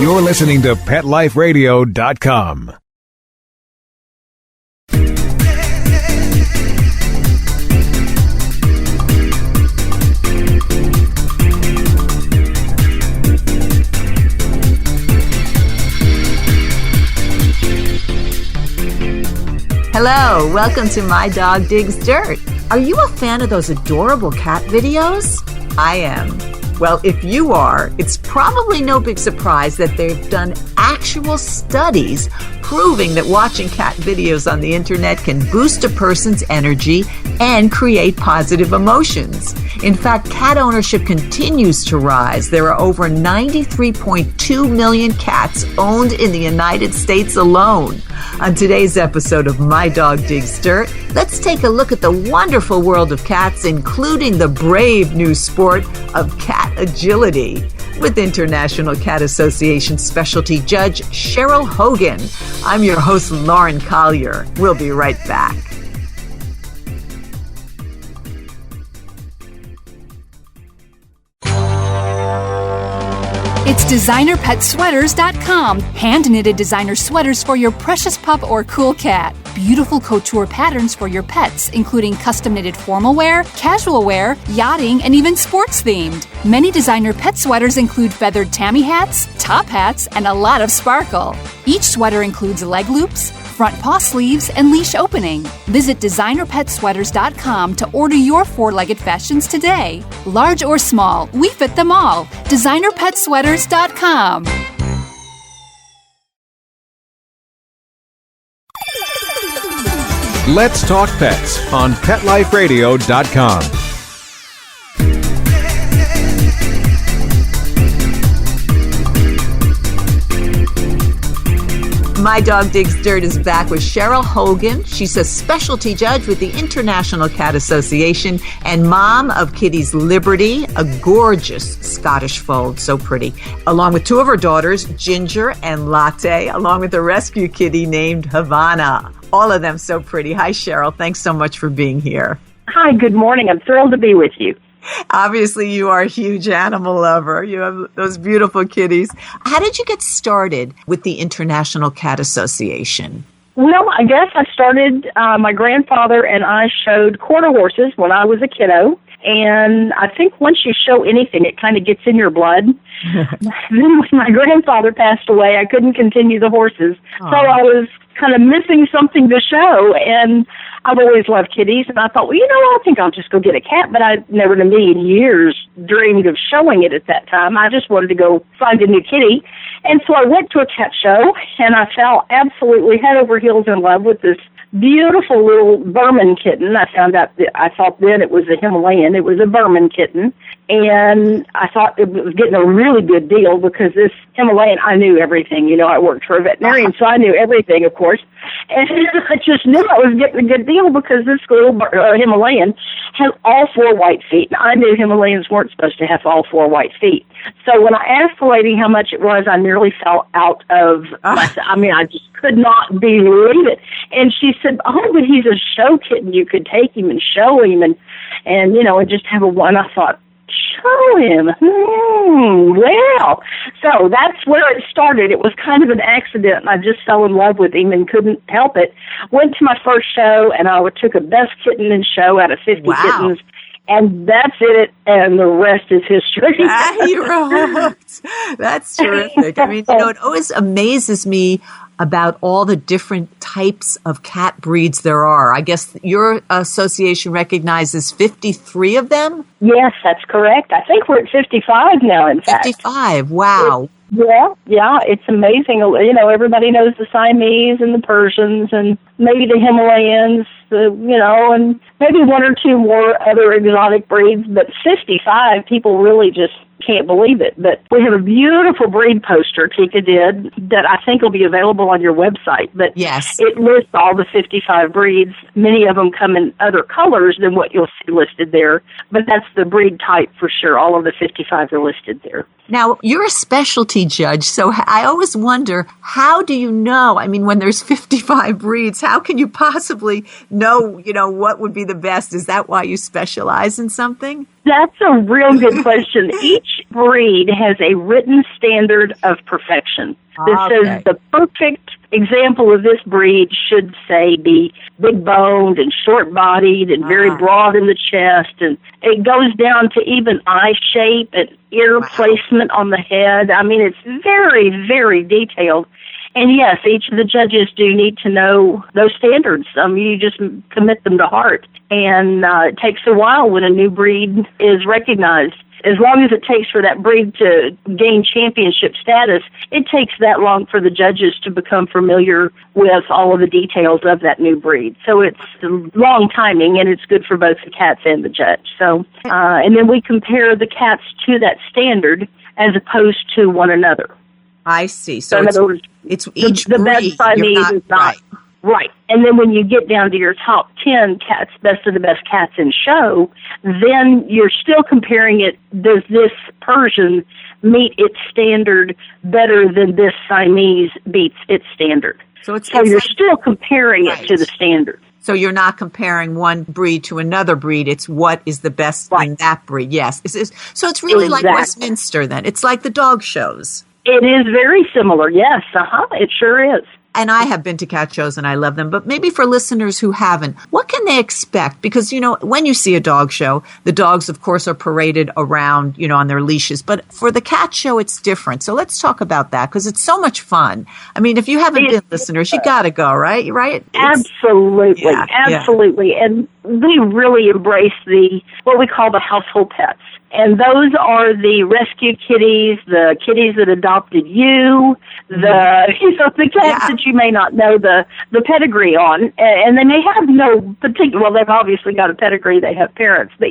You're listening to PetLifeRadio.com. Hello, welcome to My Dog Digs Dirt. Are you a fan of those adorable cat videos? I am. Well, if you are, it's probably no big surprise that they've done actual studies proving that watching cat videos on the internet can boost a person's energy and create positive emotions. In fact, cat ownership continues to rise. There are over 93.2 million cats owned in the United States alone. On today's episode of My Dog Digs Dirt, let's take a look at the wonderful world of cats, including the brave new sport of cat agility, with International Cat Association Specialty Judge Cheryl Hogan. I'm your host, Lauren Collier. We'll be right back. It's DesignerPetSweaters.com. Hand-knitted designer sweaters for your precious pup or cool cat. Beautiful couture patterns for your pets, including custom-knitted formal wear, casual wear, yachting, and even sports-themed. Many designer pet sweaters include feathered tammy hats, top hats, and a lot of sparkle. Each sweater includes leg loops, front paw sleeves, and leash opening. Visit DesignerPetSweaters.com to order your four-legged fashions today. Large or small, we fit them all. DesignerPetSweaters.com. Let's Talk Pets on PetLifeRadio.com. My Dog Digs Dirt is back with Cheryl Hogan. She's a specialty judge with the International Cat Association and mom of kitties Liberty, a gorgeous Scottish fold, so pretty, along with two of her daughters, Ginger and Latte, along with a rescue kitty named Havana. All of them so pretty. Hi, Cheryl. Thanks so much for being here. Hi, good morning. I'm thrilled to be with you. Obviously, you are a huge animal lover. You have those beautiful kitties. How did you get started with the International Cat Association? Well, I guess I started, my grandfather and I showed quarter horses when I was a kiddo. And I think once you show anything, it kind of gets in your blood. Then when my grandfather passed away, I couldn't continue the horses. Aww. So I was kind of missing something to show. And I've always loved kitties. And I thought, well, I think I'll just go get a cat. But I never in a million years dreamed of showing it at that time. I just wanted to go find a new kitty. And so I went to a cat show, and I fell absolutely head over heels in love with this beautiful little Burman kitten. I found out that I thought then it was a Himalayan. It was a Burman kitten. And I thought it was getting a really good deal because this Himalayan, I knew everything. I worked for a veterinarian, so I knew everything, of course. And I just knew I was getting a good deal because this little Himalayan had all four white feet. And I knew Himalayans weren't supposed to have all four white feet. So when I asked the lady how much it was, I nearly fell out of myself. I just could not believe it. And she said, oh, but he's a show kitten. You could take him and show him and just have a one. I thought, show him. Well, so that's where it started. It was kind of an accident, and I just fell in love with him and couldn't help it. Went to my first show, and I took a best kitten in show out of 50 kittens. And that's it, and the rest is history. You're hooked. That's terrific. It always amazes me about all the different types of cat breeds there are. I guess your association recognizes 53 of them? Yes, that's correct. I think we're at 55 now, in fact. 55, wow. Yeah, it's amazing. Everybody knows the Siamese and the Persians and maybe the Himalayans, and maybe one or two more other exotic breeds, but 55, people really just can't believe it. But we have a beautiful breed poster Tika did that I think will be available on your website. But yes, it lists all the 55 breeds. Many of them come in other colors than what you'll see listed there. But that's the breed type for sure. All of the 55 are listed there. Now, you're a specialty judge, so I always wonder, how do you know? When there's 55 breeds, how can you possibly know, what would be the best? Is that why you specialize in something? That's a real good question. Each breed has a written standard of perfection that says the perfect example of this breed should, say, be big-boned and short-bodied and very broad in the chest. And it goes down to even eye shape and ear placement on the head. I mean, it's very, very detailed. And yes, each of the judges do need to know those standards. You just commit them to heart. And it takes a while when a new breed is recognized. As long as it takes for that breed to gain championship status, it takes that long for the judges to become familiar with all of the details of that new breed. So it's long timing, and it's good for both the cats and the judge. So, and then we compare the cats to that standard as opposed to one another. I see. So in other words, it's each the breed. best Siamese is not right. And then when you get down to your top 10 cats, best of the best cats in show, then you're still comparing it. Does this Persian meet its standard better than this Siamese beats its standard? So you're still comparing it to the standard. So you're not comparing one breed to another breed. It's what is the best in that breed. Yes. So it's really like Westminster then. It's like the dog shows. It is very similar, yes. It sure is. And I have been to cat shows and I love them. But maybe for listeners who haven't, what can they expect? Because, when you see a dog show, the dogs, of course, are paraded around, on their leashes. But for the cat show, it's different. So let's talk about that because it's so much fun. I mean, if you haven't been, listeners, you got to go, right? Right? Absolutely. Absolutely. Yeah. And we really embrace what we call the household pets. And those are the rescue kitties, the kitties that adopted you, the cats that you may not know the pedigree on, and they may have no particular. Well, they've obviously got a pedigree; they have parents, but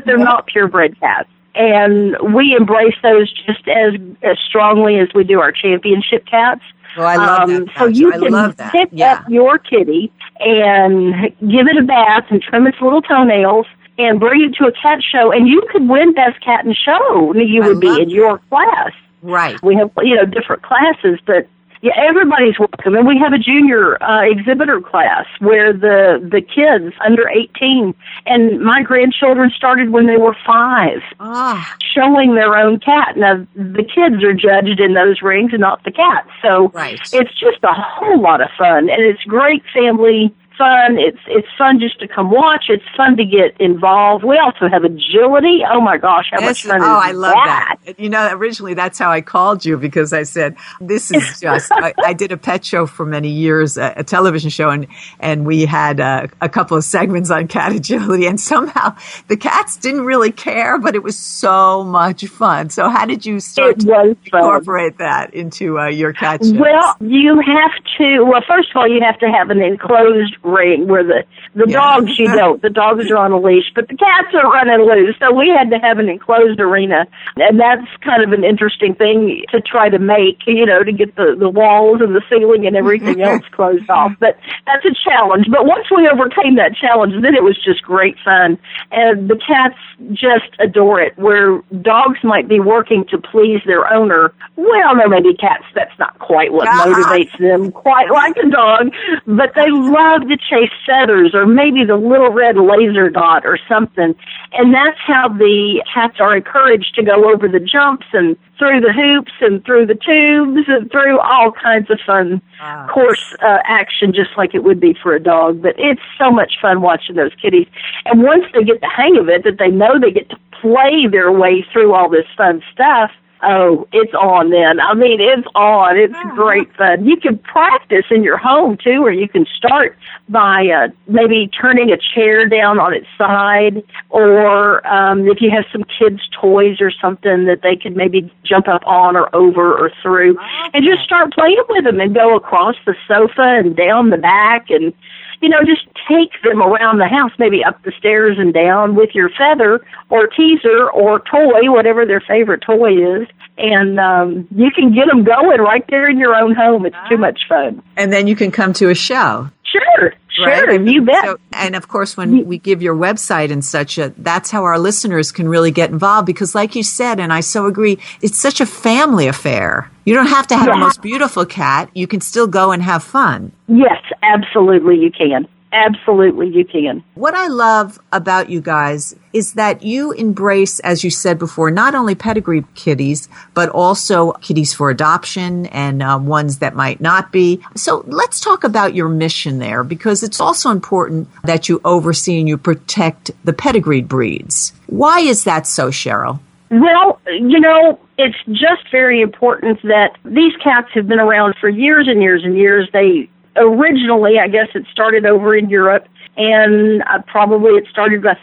they're not purebred cats. And we embrace those just as strongly as we do our championship cats. Oh, I love that. So you can pick up your kitty and give it a bath and trim its little toenails and bring it to a cat show, and you could win Best Cat in Show. You would be in your class. Right. We have, different classes, but everybody's welcome. And we have a junior exhibitor class where the kids under 18, and my grandchildren started when they were 5, showing their own cat. Now, the kids are judged in those rings and not the cats. So it's just a whole lot of fun, and it's great family fun. It's fun just to come watch. It's fun to get involved. We also have agility. Oh my gosh, how much fun is that? I love that. Originally that's how I called you because I said, this is just, I did a pet show for many years, a television show, and we had a couple of segments on cat agility, and somehow the cats didn't really care, but it was so much fun. So how did you start to incorporate that into your cat shows? Well, first of all, you have to have an enclosed ring where the dogs the dogs are on a leash, but the cats are running loose. So we had to have an enclosed arena, and that's kind of an interesting thing to try to make, to get the walls and the ceiling and everything else closed off. But that's a challenge. But once we overcame that challenge, then it was just great fun. And the cats just adore it, where dogs might be working to please their owner. Well, there may be cats that's not quite what motivates them quite like a dog, but they love to chase feathers or maybe the little red laser dot or something. And that's how the cats are encouraged to go over the jumps and through the hoops and through the tubes and through all kinds of fun course action, just like it would be for a dog. But it's so much fun watching those kitties. And once they get the hang of it, that they know they get to play their way through all this fun stuff, oh, it's on then. I mean, it's on. It's great fun. You can practice in your home, too, or you can start by maybe turning a chair down on its side, or if you have some kids' toys or something that they could maybe jump up on or over or through, and just start playing with them and go across the sofa and down the back and just take them around the house, maybe up the stairs and down with your feather or teaser or toy, whatever their favorite toy is. And you can get them going right there in your own home. It's too much fun. And then you can come to a show. Sure, right? You bet. So, and of course, when we give your website and such, that's how our listeners can really get involved because like you said, and I so agree, it's such a family affair. You don't have to have the most beautiful cat. You can still go and have fun. Yes, absolutely you can. Absolutely, you can. What I love about you guys is that you embrace, as you said before, not only pedigree kitties, but also kitties for adoption and ones that might not be. So let's talk about your mission there, because it's also important that you oversee and you protect the pedigreed breeds. Why is that so, Cheryl? Well, it's just very important that these cats have been around for years and years and years. They originally, I guess it started over in Europe, and I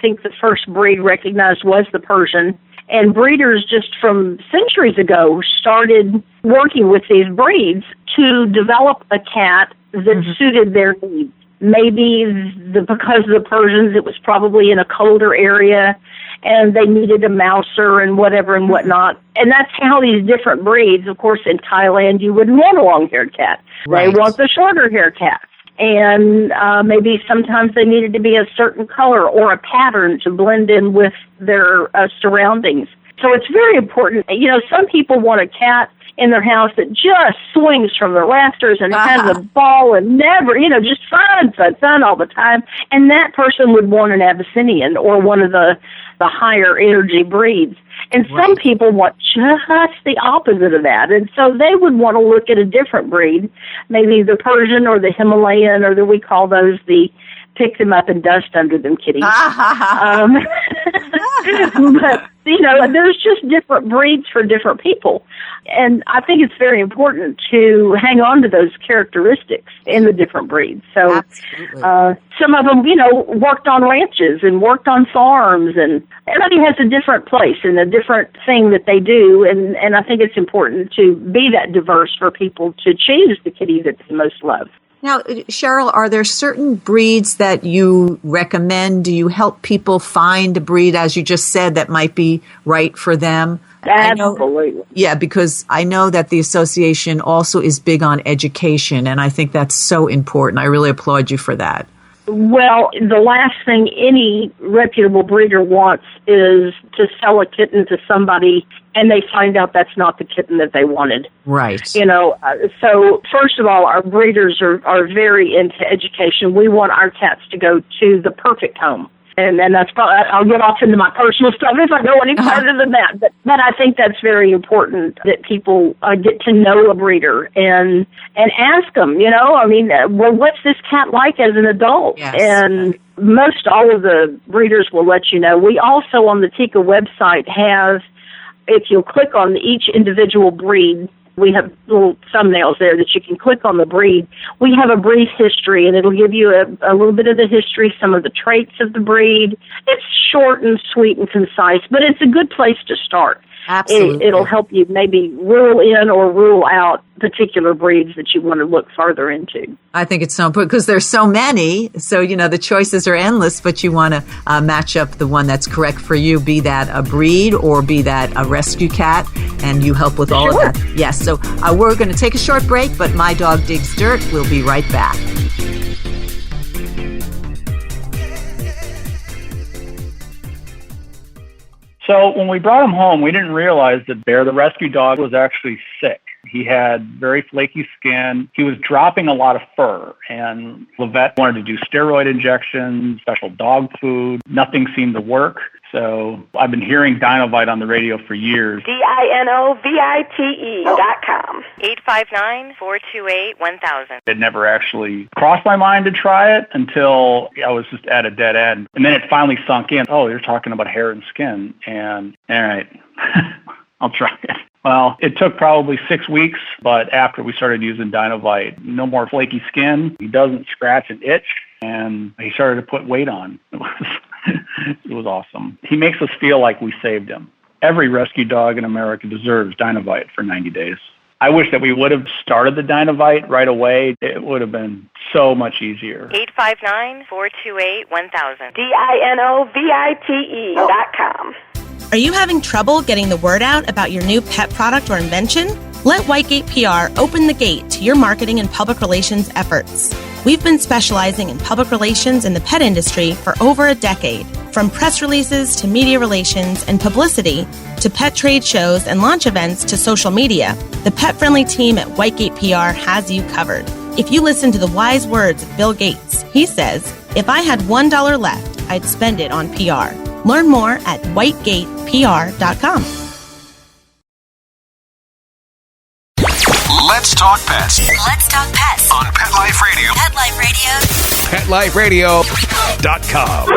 think the first breed recognized was the Persian. And breeders just from centuries ago started working with these breeds to develop a cat that suited their needs. Maybe because of the Persians, it was probably in a colder area, and they needed a mouser and whatever and whatnot. And that's how these different breeds, of course, in Thailand, you wouldn't want a long-haired cat. Right. They want the shorter-haired cats. And maybe sometimes they needed to be a certain color or a pattern to blend in with their surroundings. So it's very important. Some people want a cat in their house that just swings from the rafters and has a ball and never, just fun all the time. And that person would want an Abyssinian or one of the higher energy breeds. And some people want just the opposite of that. And so they would want to look at a different breed, maybe the Persian or the Himalayan, or we call those the pick them up and dust under them kitties. But, there's just different breeds for different people. And I think it's very important to hang on to those characteristics in the different breeds. So some of them, worked on ranches and worked on farms, and everybody has a different place and a different thing that they do. And I think it's important to be that diverse for people to choose the kitty that they most love. Now, Cheryl, are there certain breeds that you recommend? Do you help people find a breed, as you just said, that might be right for them? Absolutely. Because I know that the association also is big on education, and I think that's so important. I really applaud you for that. Well, the last thing any reputable breeder wants is to sell a kitten to somebody and they find out that's not the kitten that they wanted. Right. So first of all, our breeders are very into education. We want our cats to go to the perfect home. And that's probably, I'll get off into my personal stuff if I go any further than that. But I think that's very important that people get to know a breeder and ask them, what's this cat like as an adult? Yes. And most all of the breeders will let you know. We also on the Tika website have, if you'll click on each individual breed, we have little thumbnails there that you can click on the breed. We have a brief history, and it'll give you a little bit of the history, some of the traits of the breed. It's short and sweet and concise, but it's a good place to start. Absolutely. It'll help you maybe rule in or rule out particular breeds that you want to look further into. I think it's so important because there's so many. So, the choices are endless, but you want to match up the one that's correct for you, be that a breed or be that a rescue cat, and you help with all of that. Yes. So we're going to take a short break, but My Dog Digs Dirt. We'll be right back. So when we brought him home, we didn't realize that Bear, the rescue dog, was actually sick. He had very flaky skin. He was dropping a lot of fur, and the vet wanted to do steroid injections, special dog food. Nothing seemed to work. So I've been hearing Dinovite on the radio for years. DINOVITE.com. 859-428-1000. It never actually crossed my mind to try it until I was just at a dead end. And then it finally sunk in. Oh, you're talking about hair and skin. And all right, I'll try it. Well, it took probably 6 weeks, but after we started using Dinovite, no more flaky skin. He doesn't scratch and itch, and he started to put weight on. It was awesome. He makes us feel like we saved him. Every rescue dog in America deserves Dinovite for 90 days. I wish that we would have started the Dinovite right away. It would have been so much easier. 859-428-1000. DINOVITE.com. Are you having trouble getting the word out about your new pet product or invention? Let Whitegate PR open the gate to your marketing and public relations efforts. We've been specializing in public relations in the pet industry for over a decade. From press releases to media relations and publicity to pet trade shows and launch events to social media, the pet-friendly team at Whitegate PR has you covered. If you listen to the wise words of Bill Gates, he says, if I had $1 left, I'd spend it on PR. Learn more at whitegatepr.com. Let's talk pets Let's talk pets on Pet Life Radio. Pet Life Radio. PetLifeRadio.com.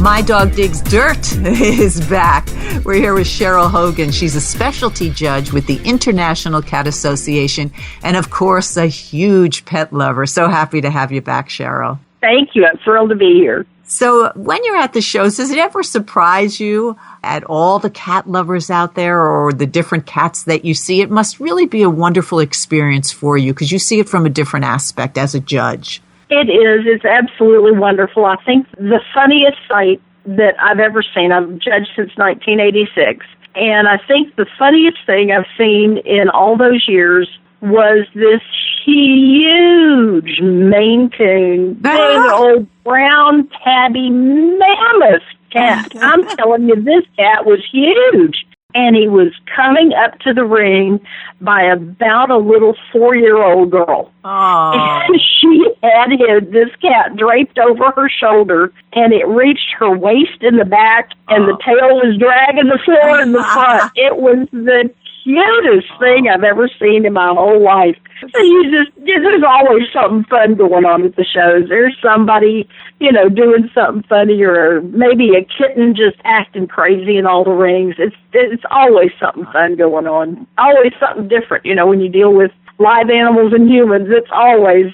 My Dog Digs Dirt is back. We're here with Cheryl Hogan. She's a specialty judge with the International Cat Association and, of course, a huge pet lover. So happy to have you back, Cheryl. Thank you. I'm thrilled to be here. So when you're at the shows, does it ever surprise you at all the cat lovers out there or the different cats that you see? It must really be a wonderful experience for you because you see it from a different aspect as a judge. It is. It's absolutely wonderful. I think the funniest sight that I've ever seen, I've judged since 1986, and I think the funniest thing I've seen in all those years was this huge Maine Coon, big old brown tabby mammoth cat. I'm telling you, this cat was huge. And he was coming up to the ring by about a little 4-year-old girl. Oh. And she had this cat draped over her shoulder, and it reached her waist in the back, and the tail was dragging the floor in the front. It was the cutest thing I've ever seen in my whole life. So there's always something fun going on at the shows. There's somebody, doing something funny, or maybe a kitten just acting crazy in all the rings. It's always something fun going on. Always something different, when you deal with live animals and humans. It's always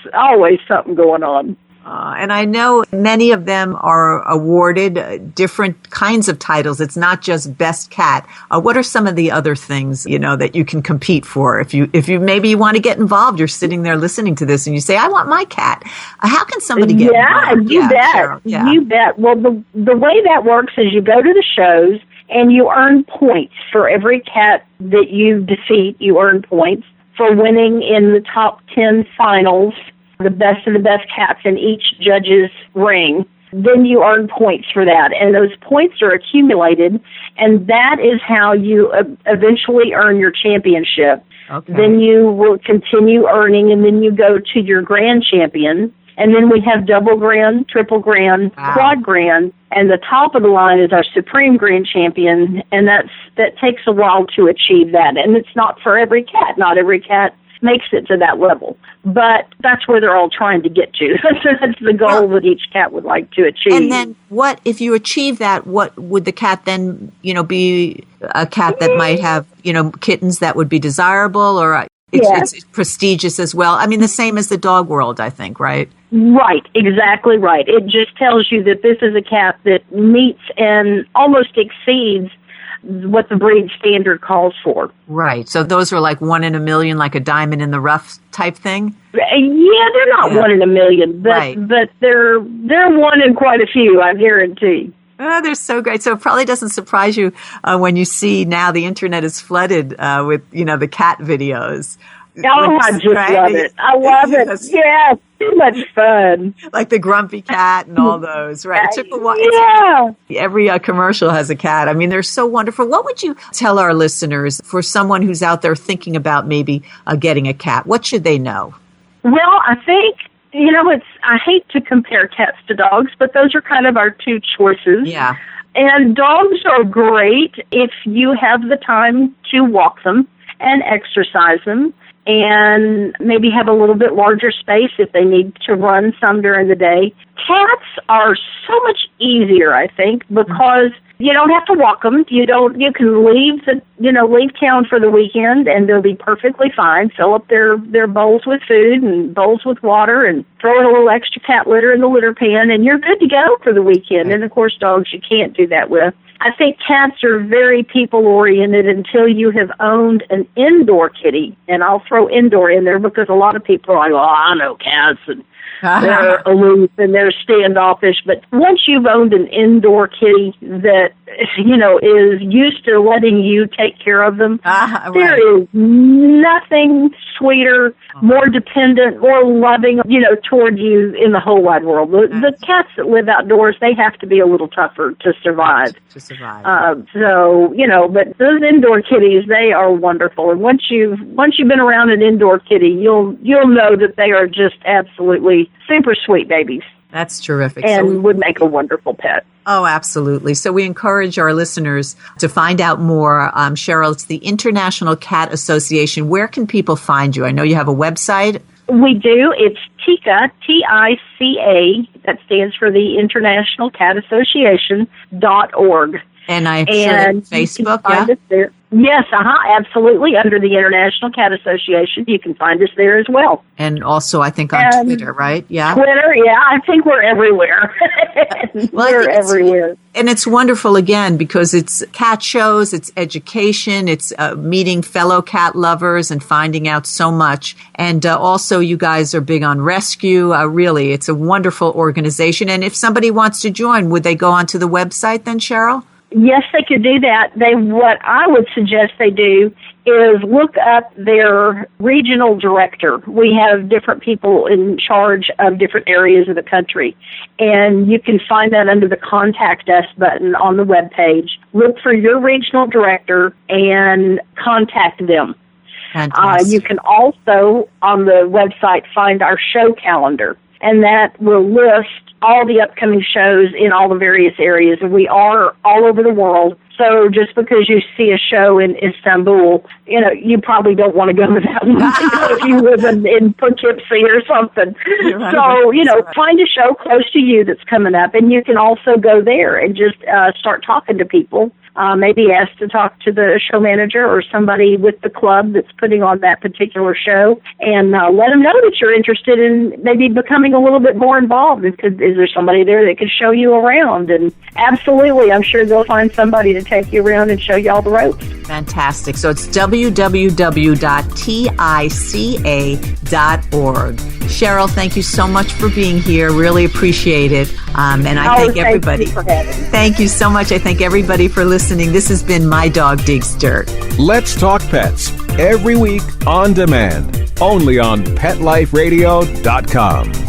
something going on. And I know many of them are awarded different kinds of titles. It's not just best cat. What are some of the other things, that you can compete for? If you maybe you want to get involved, you're sitting there listening to this and you say, I want my cat. How can somebody get involved? You bet. Sure. Yeah. You bet. Well, the way that works is you go to the shows and you earn points for every cat that you defeat. You earn points for winning in the top 10 finals, the best of the best cats in each judge's ring. Then you earn points for that, and those points are accumulated, and that is how you eventually earn your championship. Okay. Then you will continue earning, and then you go to your grand champion, and then we have double grand, triple grand, quad grand, and the top of the line is our supreme grand champion, and that takes a while to achieve that, and it's not for every cat. Not every cat makes it to that level. But that's where they're all trying to get to. That's the goal that each cat would like to achieve. And then what, if you achieve that, what would the cat then, be a cat that might have, kittens that would be desirable, or it's prestigious as well? I mean, the same as the dog world, I think, right? Right, exactly right. It just tells you that this is a cat that meets and almost exceeds what the breed standard calls for. Right. So those are like 1 in a million, like a diamond in the rough type thing? Yeah, they're not 1 in a million, but they're 1 in quite a few, I guarantee. Oh, they're so great. So it probably doesn't surprise you when you see now the internet is flooded with, the cat videos. Oh, I just love it. I love it. Yeah, too much fun. Like the grumpy cat and all those, right? It took a while. Yeah. Every commercial has a cat. I mean, they're so wonderful. What would you tell our listeners for someone who's out there thinking about maybe getting a cat? What should they know? Well, I think, I hate to compare cats to dogs, but those are kind of our two choices. Yeah. And dogs are great if you have the time to walk them and exercise them, and maybe have a little bit larger space if they need to run some during the day. Cats are so much easier, I think, because you don't have to walk them. You can leave town for the weekend and they'll be perfectly fine. Fill up their bowls with food and bowls with water and throw in a little extra cat litter in the litter pan, and you're good to go for the weekend. And of course, dogs you can't do that with. I think cats are very people-oriented until you have owned an indoor kitty, and I'll throw indoor in there because a lot of people are like, I know cats, and They're aloof and they're standoffish. But once you've owned an indoor kitty that, is used to letting you take care of them, there is nothing sweeter, more dependent, more loving, toward you in the whole wide world. The cats that live outdoors, they have to be a little tougher to survive. But those indoor kitties, they are wonderful. And once you've been around an indoor kitty, you'll know that they are just absolutely super sweet babies. That's terrific. And would make a wonderful pet. Oh, absolutely. So we encourage our listeners to find out more. Cheryl, it's the International Cat Association. Where can people find you? I know you have a website. We do. It's TICA, TICA, that stands for the International Cat Association.org. And I'm sure Facebook, find us there. Yes, absolutely. Under the International Cat Association, you can find us there as well. And also, I think on Twitter, right? Yeah. Twitter, yeah. I think we're everywhere. We're everywhere. And it's wonderful, again, because it's cat shows, it's education, it's meeting fellow cat lovers and finding out so much. And also, you guys are big on rescue. Really, it's a wonderful organization. And if somebody wants to join, would they go onto the website then, Cheryl? Yes, they could do that. What I would suggest they do is look up their regional director. We have different people in charge of different areas of the country, and you can find that under the Contact Us button on the webpage. Look for your regional director and contact them. You can also, on the website, find our show calendar, and that will list all the upcoming shows in all the various areas, and we are all over the world. So just because you see a show in Istanbul, you probably don't want to go to that one if you live in Poughkeepsie or something. So, find a show close to you that's coming up, and you can also go there and just start talking to people. Maybe ask to talk to the show manager or somebody with the club that's putting on that particular show, and let them know that you're interested in maybe becoming a little bit more involved. Is there somebody there that can show you around? And absolutely, I'm sure they'll find somebody to take you around and show you all the ropes. Fantastic. So it's www.tica.org. Cheryl, thank you so much for being here. Really appreciate it. And I thank everybody. Thank you so much. I thank everybody for listening. This has been My Dog Digs Dirt. Let's Talk Pets, every week on demand, only on PetLifeRadio.com.